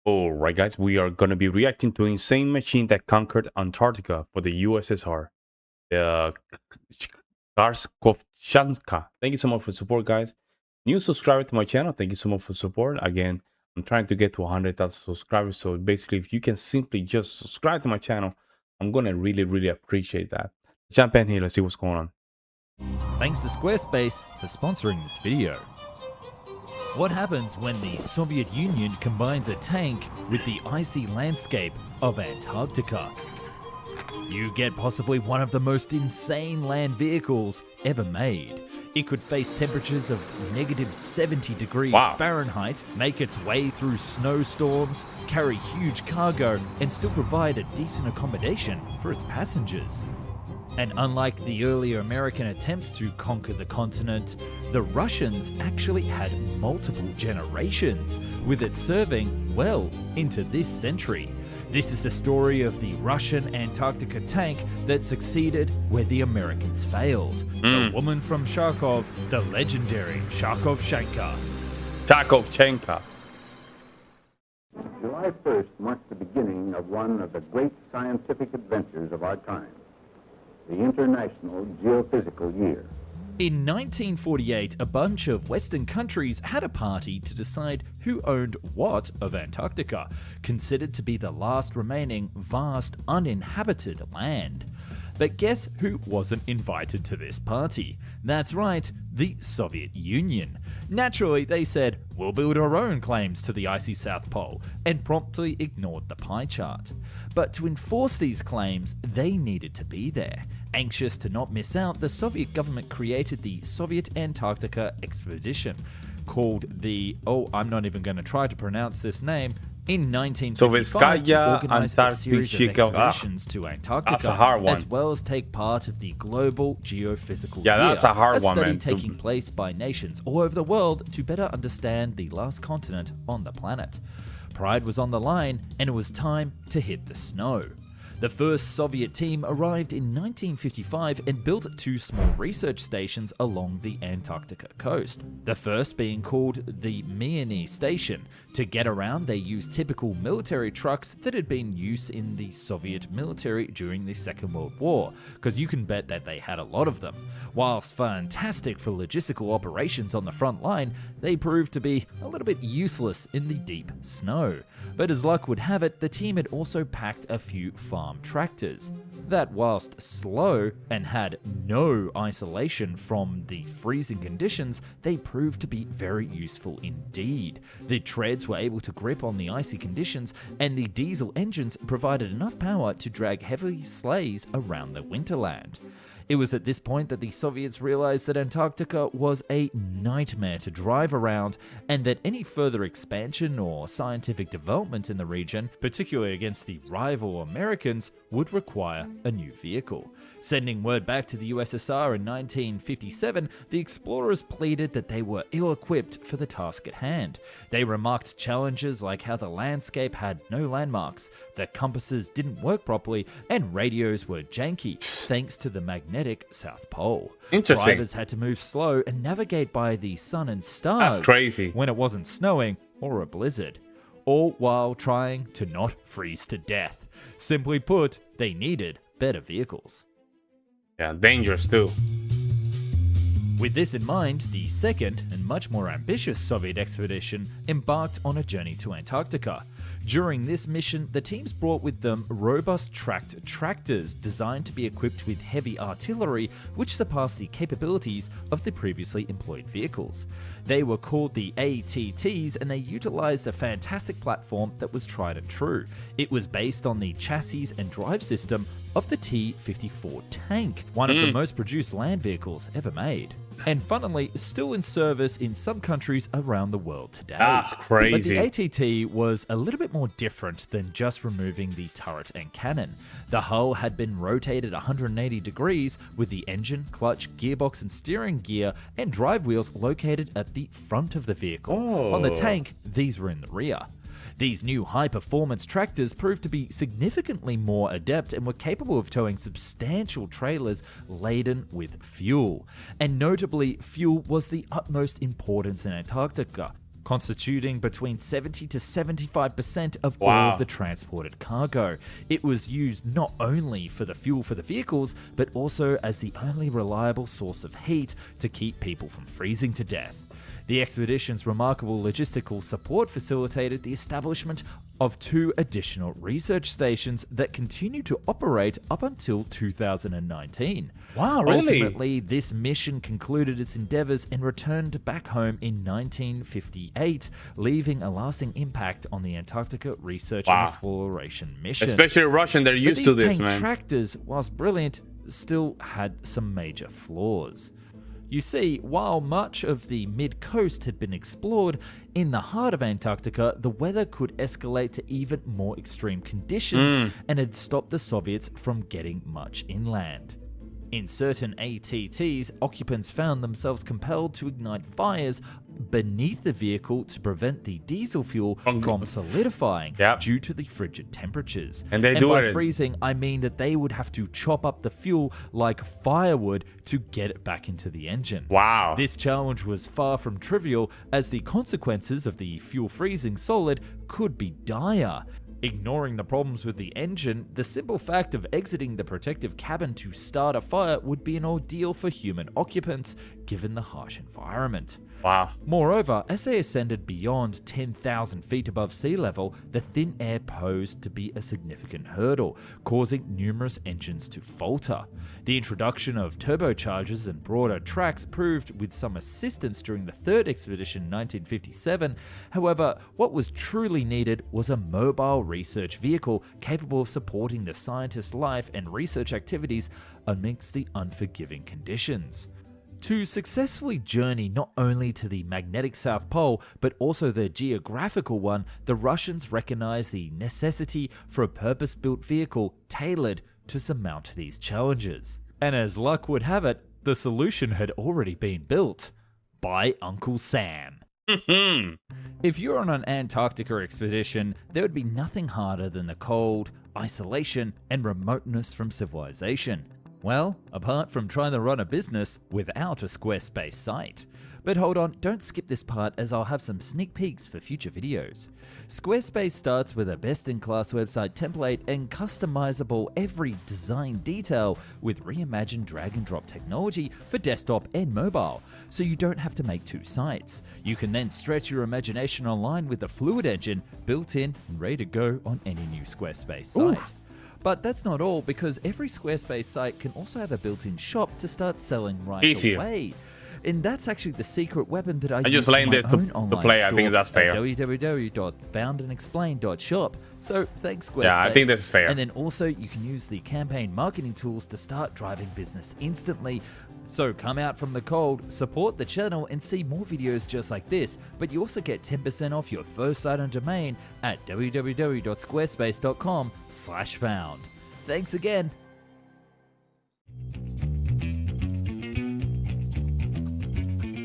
Alright guys, we are going to be reacting to insane machine that conquered Antarctica for the USSR. The Kharkovchanka. Thank you so much for support, guys. New subscriber to my channel, thank you so much for support. Again, I'm trying to get to 100,000 subscribers, so basically if you can simply just subscribe to my channel, I'm going to really appreciate that. Jump in here, let's see what's going on. Thanks to Squarespace for sponsoring this video. What happens when the Soviet Union combines a tank with the icy landscape of Antarctica? You get possibly one of the most insane land vehicles ever made. It could face temperatures of -70 degrees Fahrenheit, make its way through snowstorms, carry huge cargo, and still provide a decent accommodation for its passengers. And unlike the earlier American attempts to conquer the continent, the Russians actually had multiple generations, with it serving well into this century. This is the story of the Russian Antarctica tank that succeeded where the Americans failed. The woman from Sharkov, the legendary Shanka. Kharkovchanka. July 1st marks the beginning of one of the great scientific adventures of our time, the International Geophysical Year. In 1948, a bunch of Western countries had a party to decide who owned what of Antarctica, considered to be the last remaining vast uninhabited land. But guess who wasn't invited to this party? That's right, the Soviet Union. Naturally, they said, we'll build our own claims to the icy South Pole, and promptly ignored the pie chart. But to enforce these claims, they needed to be there. Anxious to not miss out, the Soviet government created the Soviet Antarctica Expedition, called the, I'm not even going to try to pronounce this name, in 1955 to organize a series of expeditions to Antarctica, as well as take part of the global geophysical year, that's a hard one, study man. taking place by nations all over the world to better understand the last continent on the planet. Pride was on the line, and it was time to hit the snow. The first Soviet team arrived in 1955 and built 2 small research stations along the Antarctica coast. The first being called the Miany Station. To get around, they used typical military trucks that had been used in the Soviet military during the Second World War, because you can bet that they had a lot of them. Whilst fantastic for logistical operations on the front line, they proved to be a little bit useless in the deep snow. But as luck would have it, the team had also packed a few farm tractors that, whilst slow and had no isolation from the freezing conditions, they proved to be very useful indeed. The treads were able to grip on the icy conditions, and the diesel engines provided enough power to drag heavy sleighs around the winterland. It was at this point that the Soviets realized that Antarctica was a nightmare to drive around, and that any further expansion or scientific development in the region, particularly against the rival Americans, would require a new vehicle. Sending word back to the USSR in 1957, the explorers pleaded that they were ill-equipped for the task at hand. They remarked challenges like how the landscape had no landmarks, the compasses didn't work properly, and radios were janky, thanks to the magnetic South Pole. Interesting. Drivers had to move slow and navigate by the sun and stars. That's crazy. When it wasn't snowing or a blizzard, all while trying to not freeze to death. Simply put, they needed better vehicles. Yeah, dangerous too. With this in mind, the second and much more ambitious Soviet expedition embarked on a journey to Antarctica. During this mission, the teams brought with them robust tracked tractors designed to be equipped with heavy artillery, which surpassed the capabilities of the previously employed vehicles. They were called the ATTs, and they utilized a fantastic platform that was tried and true. It was based on the chassis and drive system of the T-54 tank, one of the most produced land vehicles ever made, and funnily still in service in some countries around the world today. That's crazy. But the ATT was a little bit more different than just removing the turret and cannon. The hull had been rotated 180 degrees, with the engine, clutch, gearbox and steering gear and drive wheels located at the front of the vehicle. On the tank, these were in the rear. These new high-performance tractors proved to be significantly more adept and were capable of towing substantial trailers laden with fuel. And notably, fuel was the utmost importance in Antarctica. constituting between 70 to 75% of all of the transported cargo. It was used not only for the fuel for the vehicles, but also as the only reliable source of heat to keep people from freezing to death. The expedition's remarkable logistical support facilitated the establishment of 2 additional research stations that continue to operate up until 2019. Wow, really? Ultimately, this mission concluded its endeavors and returned back home in 1958, leaving a lasting impact on the Antarctica research and exploration mission. Especially Russian, they're used to this, man. These tank tractors, whilst brilliant, still had some major flaws. You see, while much of the mid-coast had been explored, in the heart of Antarctica, the weather could escalate to even more extreme conditions and had stopped the Soviets from getting much inland. In certain ATTs, occupants found themselves compelled to ignite fires beneath the vehicle to prevent the diesel fuel from solidifying due to the frigid temperatures. And by freezing, I mean that they would have to chop up the fuel like firewood to get it back into the engine. Wow. This challenge was far from trivial, as the consequences of the fuel freezing solid could be dire. Ignoring the problems with the engine, the simple fact of exiting the protective cabin to start a fire would be an ordeal for human occupants, given the harsh environment. Wow. Moreover, as they ascended beyond 10,000 feet above sea level, the thin air posed to be a significant hurdle, causing numerous engines to falter. The introduction of turbochargers and broader tracks proved with some assistance during the third expedition in 1957. However, what was truly needed was a mobile research vehicle capable of supporting the scientists' life and research activities amidst the unforgiving conditions. To successfully journey not only to the magnetic South Pole, but also the geographical one, the Russians recognized the necessity for a purpose-built vehicle tailored to surmount these challenges. And as luck would have it, the solution had already been built by Uncle Sam. If you're on an Antarctica expedition, there would be nothing harder than the cold, isolation, and remoteness from civilization. Well, apart from trying to run a business without a Squarespace site. But hold on, don't skip this part, as I'll have some sneak peeks for future videos. Squarespace starts with a best-in-class website template and customizable every design detail with reimagined drag-and-drop technology for desktop and mobile, so you don't have to make 2 sites. You can then stretch your imagination online with the Fluid engine built in and ready to go on any new Squarespace site. Oof. But that's not all, because every Squarespace site can also have a built-in shop to start selling right away. And that's actually the secret weapon that I use just laying for this my own online play. I store think that's fair. at www.boundandexplained.shop. So thanks, Squarespace. Yeah, I think that's fair. And then also you can use the campaign marketing tools to start driving business instantly. So come out from the cold, support the channel, and see more videos just like this. But you also get 10% off your first site and domain at www.squarespace.com/found. Thanks again.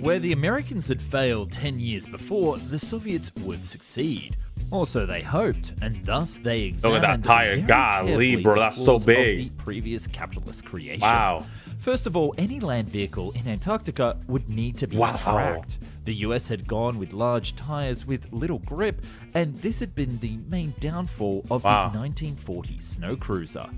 Where the Americans had failed 10 years before, the Soviets would succeed. Or so they hoped, and thus they examined Look at that tire. very Golly, carefully bro, the that's so flaws of big. the previous capitalist creation. Wow. First of all, any land vehicle in Antarctica would need to be tracked. The US had gone with large tires with little grip, and this had been the main downfall of the 1940 snow cruiser.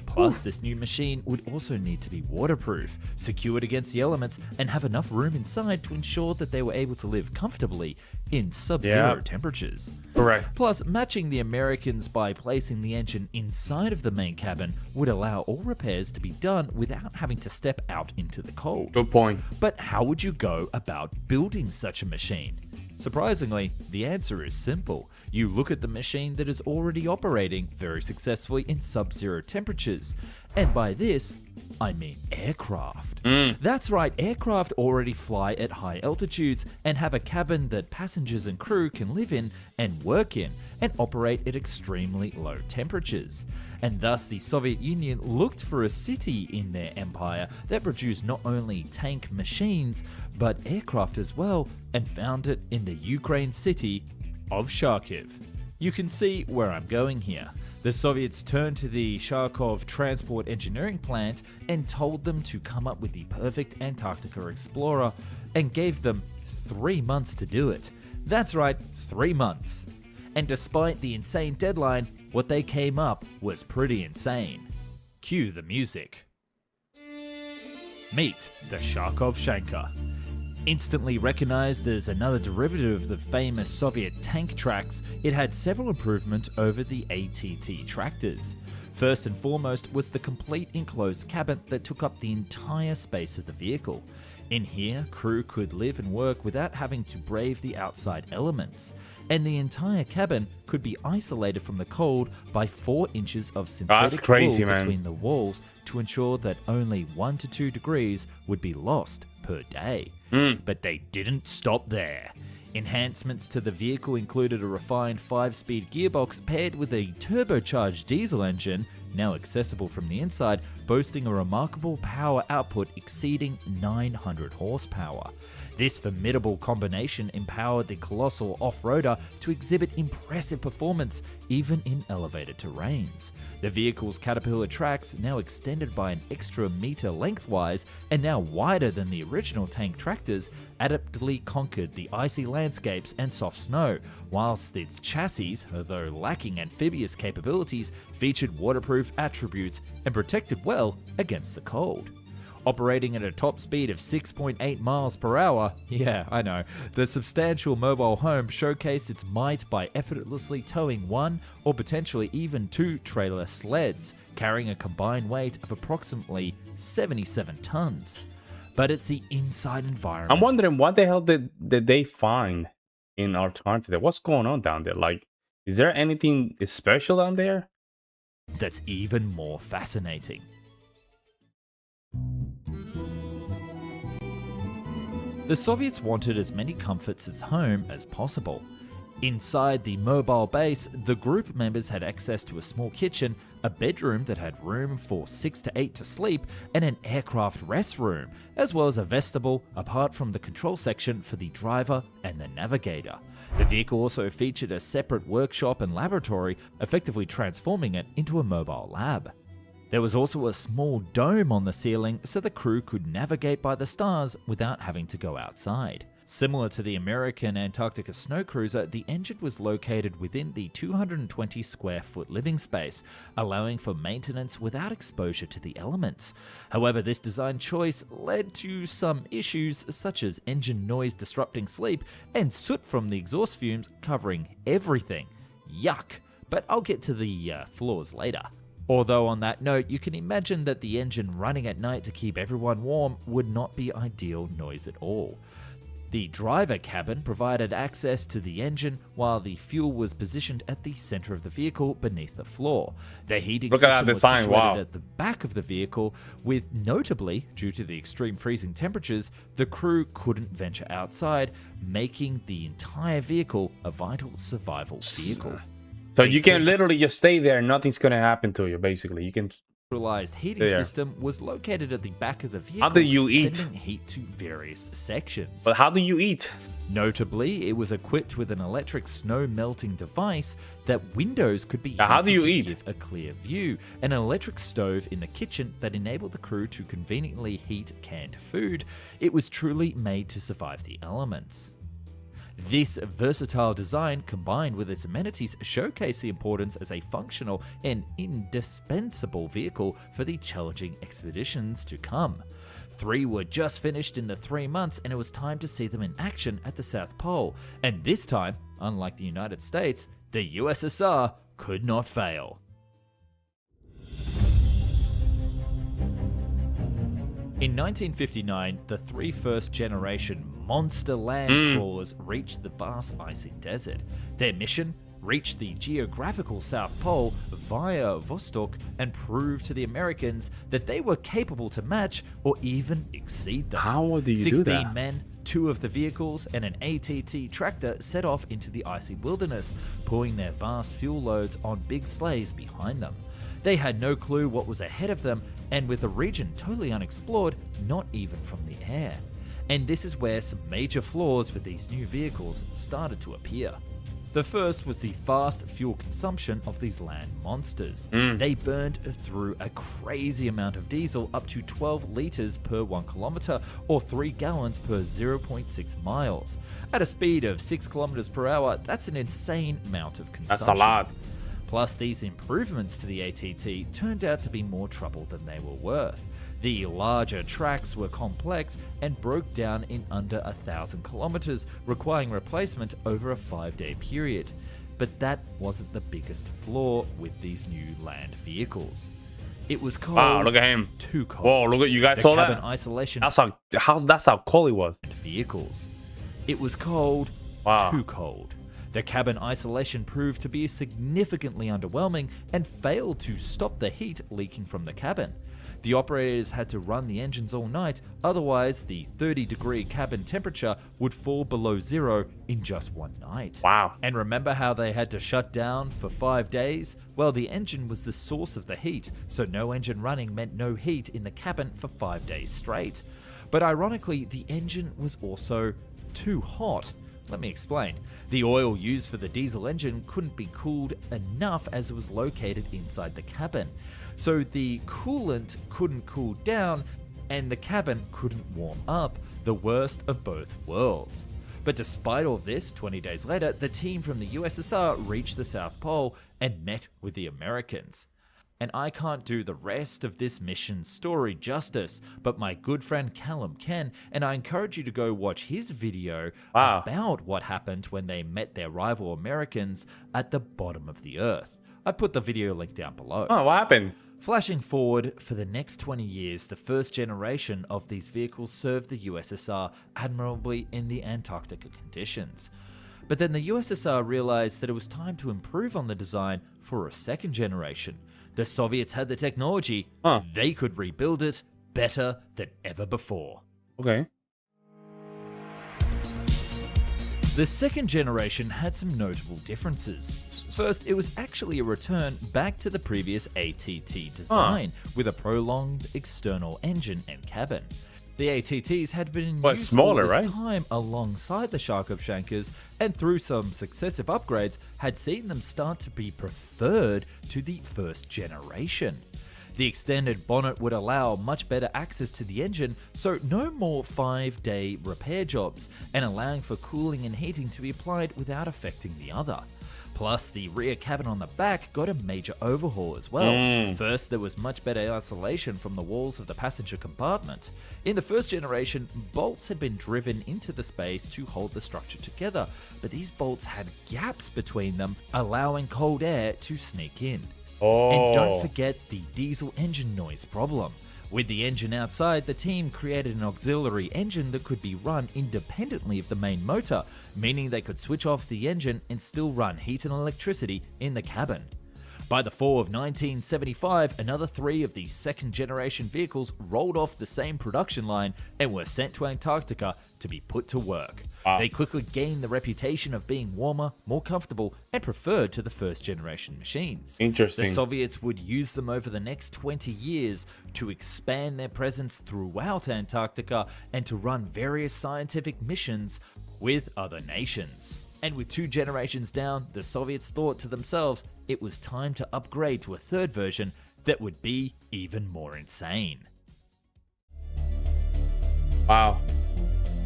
Plus, this new machine would also need to be waterproof, secured against the elements, and have enough room inside to ensure that they were able to live comfortably in sub-zero temperatures. Correct. Plus, matching the Americans by placing the engine inside of the main cabin would allow all repairs to be done without having to step out into the cold. Good point. But how would you go about building such a machine? Surprisingly, the answer is simple. You look at the machine that is already operating very successfully in sub-zero temperatures. And by this, I mean aircraft. That's right, aircraft already fly at high altitudes and have a cabin that passengers and crew can live in and work in and operate at extremely low temperatures. And thus the Soviet Union looked for a city in their empire that produced not only tank machines, but aircraft as well, and found it in the Ukraine city of Sharkov. You can see where I'm going here. The Soviets turned to the Sharkov transport engineering plant and told them to come up with the perfect Antarctica explorer, and gave them 3 months to do it. That's right, 3 months. And despite the insane deadline, what they came up was pretty insane. Cue the music. Meet the Sharkov Shanka. Instantly recognized as another derivative of the famous Soviet tank tracks, it had several improvements over the ATT tractors. First and foremost was the complete enclosed cabin that took up the entire space of the vehicle. In here, crew could live and work without having to brave the outside elements, and the entire cabin could be isolated from the cold by 4 inches of synthetic wool between the walls to ensure that only 1 to 2 degrees would be lost per day. But they didn't stop there. Enhancements to the vehicle included a refined 5-speed gearbox paired with a turbocharged diesel engine, now accessible from the inside, boasting a remarkable power output exceeding 900 horsepower. This formidable combination empowered the colossal off-roader to exhibit impressive performance even in elevated terrains. The vehicle's caterpillar tracks, now extended by an extra meter lengthwise and now wider than the original tank tractors, adeptly conquered the icy landscapes and soft snow, whilst its chassis, although lacking amphibious capabilities, featured waterproof attributes and protected well against the cold. Operating at a top speed of 6.8 miles per hour, yeah, I know, the substantial mobile home showcased its might by effortlessly towing 1 or potentially even 2 trailer sleds, carrying a combined weight of approximately 77 tons. But it's the inside environment. I'm wondering what the hell did they find in Antarctica? What's going on down there? Like, is there anything special down there? That's even more fascinating. The Soviets wanted as many comforts as home as possible. Inside the mobile base, the group members had access to a small kitchen, a bedroom that had room for 6 to 8 to sleep, and an aircraft rest room, as well as a vestibule apart from the control section for the driver and the navigator. The vehicle also featured a separate workshop and laboratory, effectively transforming it into a mobile lab. There was also a small dome on the ceiling so the crew could navigate by the stars without having to go outside. Similar to the American Antarctica snow cruiser, the engine was located within the 220 square foot living space, allowing for maintenance without exposure to the elements. However, this design choice led to some issues such as engine noise disrupting sleep and soot from the exhaust fumes covering everything. Yuck! But I'll get to the flaws later. Although on that note, you can imagine that the engine running at night to keep everyone warm would not be ideal noise at all. The driver cabin provided access to the engine while the fuel was positioned at the center of the vehicle beneath the floor. The heating system was situated at the back of the vehicle, with notably, due to the extreme freezing temperatures, the crew couldn't venture outside, making the entire vehicle a vital survival vehicle. So you can literally just stay there and nothing's going to happen to you, basically. You can... Centralized heating system was located at the back of the vehicle. How do you eat? Sending heat to various sections. But how do you eat? Notably, it was equipped with an electric snow melting device that windows could be used to give a clear view, and an electric stove in the kitchen that enabled the crew to conveniently heat canned food. It was truly made to survive the elements. This versatile design, combined with its amenities, showcase the importance as a functional and indispensable vehicle for the challenging expeditions to come. 3 were just finished in the 3 months, and it was time to see them in action at the South Pole. And this time, unlike the United States, the USSR could not fail. In 1959, the 3 first-generation monster land crawlers reached the vast icy desert. Their mission? Reach the geographical South Pole via Vostok and prove to the Americans that they were capable to match or even exceed them. How do you 16 do that? men, 2 of the vehicles, and an ATT tractor set off into the icy wilderness, pulling their vast fuel loads on big sleighs behind them. They had no clue what was ahead of them, and with the region totally unexplored, not even from the air. And this is where some major flaws with these new vehicles started to appear. The first was the fast fuel consumption of these land monsters. They burned through a crazy amount of diesel, up to 12 liters per 1 kilometer or 3 gallons per 0.6 miles. At a speed of 6 kilometers per hour, that's an insane amount of consumption. That's a lot. Plus, these improvements to the ATT turned out to be more trouble than they were worth. The larger tracks were complex and broke down in under 1,000 kilometers, requiring replacement over a 5-day period. But that wasn't the biggest flaw with these new land vehicles. It was cold. Wow, look at him. Too cold. Whoa, look at you guys The saw cabin that? isolation That's how cold it was. vehicles. It was cold. Wow. Too cold. The cabin isolation proved to be significantly underwhelming and failed to stop the heat leaking from the cabin. The operators had to run the engines all night, otherwise the 30-degree cabin temperature would fall below zero in just one night. Wow. And remember how they had to shut down for 5 days? Well, the engine was the source of the heat, so no engine running meant no heat in the cabin for 5 days straight. But ironically, the engine was also too hot. Let me explain. The oil used for the diesel engine couldn't be cooled enough as it was located inside the cabin. So the coolant couldn't cool down and the cabin couldn't warm up, the worst of both worlds. But despite all this, 20 days later, the team from the USSR reached the South Pole and met with the Americans. And I can't do the rest of this mission's story justice, but my good friend Callum can, and I encourage you to go watch his video about what happened when they met their rival Americans at the bottom of the Earth. I put the video link down below. Oh, what happened? Flashing forward, for the next 20 years, the first generation of these vehicles served the USSR admirably in the Antarctica conditions. But then the USSR realized that it was time to improve on the design for a second generation. The Soviets had the technology, they could rebuild it better than ever before. Okay. The second generation had some notable differences. First, it was actually a return back to the previous ATT design, with a prolonged external engine and cabin. The ATTs had been in use smaller, all this right? time alongside the Kharkovchankas, and through some successive upgrades, had seen them start to be preferred to the first generation. The extended bonnet would allow much better access to the engine, so no more 5-day repair jobs, and allowing for cooling and heating to be applied without affecting the other. Plus, the rear cabin on the back got a major overhaul as well. First, there was much better isolation from the walls of the passenger compartment. In the first generation, bolts had been driven into the space to hold the structure together, but these bolts had gaps between them, allowing cold air to sneak in. And don't forget the diesel engine noise problem. With the engine outside, the team created an auxiliary engine that could be run independently of the main motor, meaning they could switch off the engine and still run heat and electricity in the cabin. By the fall of 1975, another 3 of these second-generation vehicles rolled off the same production line and were sent to Antarctica to be put to work. They quickly gained the reputation of being warmer, more comfortable, and preferred to the first-generation machines. Interesting. The Soviets would use them over the next 20 years to expand their presence throughout Antarctica and to run various scientific missions with other nations. And with 2 generations down, the Soviets thought to themselves it was time to upgrade to a third version that would be even more insane. Wow.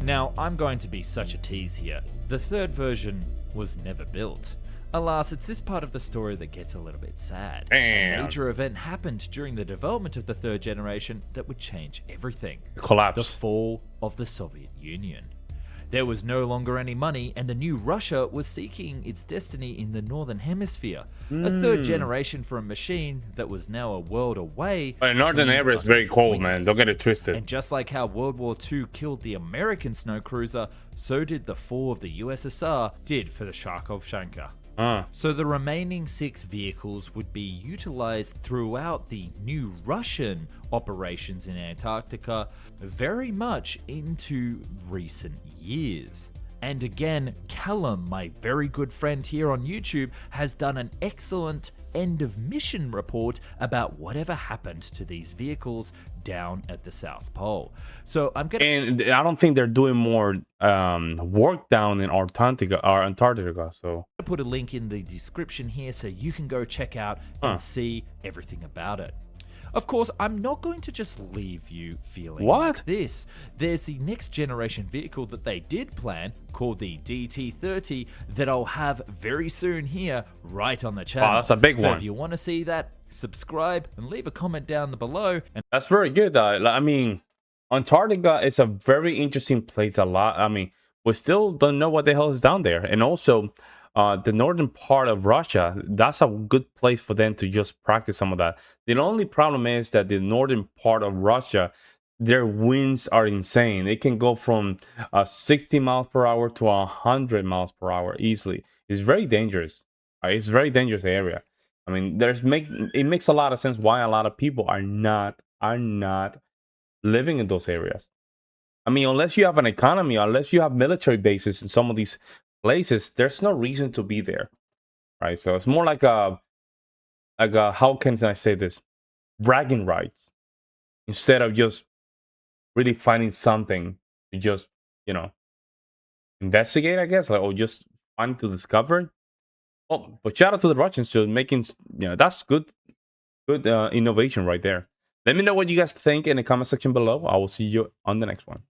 Now, I'm going to be such a tease here. The third version was never built. Alas, it's this part of the story that gets a little bit sad. Damn. A major event happened during the development of the third generation that would change everything. Collapse. The fall of the Soviet Union. There was no longer any money, and the new Russia was seeking its destiny in the Northern Hemisphere. A third generation for a machine that was now a world away. But Northern area is very cold, man. Don't get it twisted. And just like how World War II killed the American snow cruiser, so did the fall of the USSR did for the Kharkovchanka. So the remaining 6 vehicles would be utilized throughout the new Russian operations in Antarctica very much into recent years. And again, Callum, my very good friend here on YouTube, has done an excellent end of mission report about whatever happened to these vehicles down at the South Pole. So I'm gonna, and I don't think they're doing more work down in Antarctica. So put a link in the description here so you can go check out and see everything about it. Of course, I'm not going to just leave you feeling like this. There's the next generation vehicle that they did plan, called the DT30, that I'll have very soon here, right on the channel. Wow, that's a big one. So if you want to see that, subscribe and leave a comment down below. And that's very good. I mean, Antarctica is a very interesting place. I mean, we still don't know what the hell is down there. And also, the northern part of Russia, that's a good place for them to just practice some of that. The only problem is that the northern part of Russia, their winds are insane. It can go from 60 miles per hour to 100 miles per hour easily. It's very dangerous. It's a very dangerous area. I mean, it makes a lot of sense why a lot of people are not living in those areas. I mean, unless you have an economy, unless you have military bases in some of these places, there's no reason to be there, right? So it's more like a how can I say this, bragging rights, instead of just really finding something to just, you know, investigate, I guess, like, or just find to discover. Oh, but shout out to the Russians for making, you know, that's good innovation right there. Let me know what you guys think in the comment section below. I will see you on the next one.